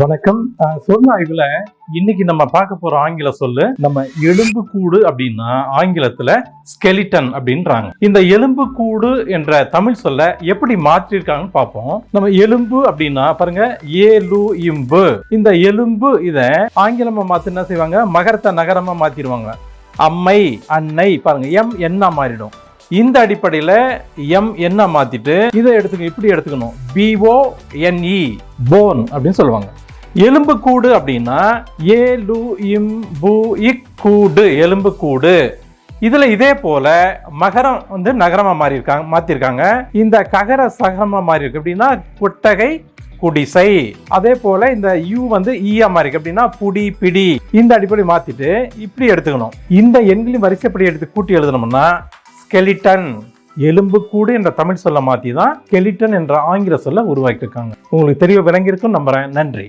வணக்கம். சொல் ஆய்வுல இன்னைக்கு நம்ம பார்க்க போற ஆங்கில சொல்லு நம்ம எலும்பு கூடு அப்படின்னா ஆங்கிலத்துல ஸ்கெலிட்டன் அப்படின்றாங்க. இந்த எலும்பு கூடு என்ற தமிழ் சொல்ல எப்படி மாற்றிருக்காங்கன்னு பார்ப்போம். நம்ம எலும்பு அப்படின்னா பாருங்க, ஏலு இம்பு. இந்த எலும்பு இத ஆங்கிலமா மாத்தி என்ன செய்வாங்க, மகரத்தை நகரமா மாத்திடுவாங்க. அம்மை அன்னை பாருங்க, எம் என்ன மாறிடும். இந்த அடிப்படையில எம் என்ன மாத்திட்டு இதை எடுத்துக்கணும், இப்படி எடுத்துக்கணும், BONE போன் அப்படின்னு சொல்லுவாங்க. எலும்பு கூடு அப்படின்னா ஏலு இம்பு இக்கூடு எலும்பு கூடு. இதுல இதே போல மகரம் நகரமா மாத்திருக்காங்க. இந்த ககர சகரமா மாறி இருக்கு அப்படின்னா கொட்டகை குடிசை. அதே போல இந்த யூ ஈயா மாறி இருக்கு அப்படின்னா புடி பிடி. இந்த அடிப்படை மாத்திட்டு இப்படி எடுத்துக்கணும். இந்த எண்களின் வரிசைப்படி எடுத்து கூட்டி எழுதணும்னா ஸ்கெலிட்டன், எலும்பு கூடு என்ற தமிழ் சொல்ல மாத்தி தான் ஸ்கெலிட்டன் என்ற ஆங்கில சொல்ல உருவாக்கி இருக்காங்க. உங்களுக்கு தெரிய விளங்கி இருக்கும் நம்புறேன். நன்றி.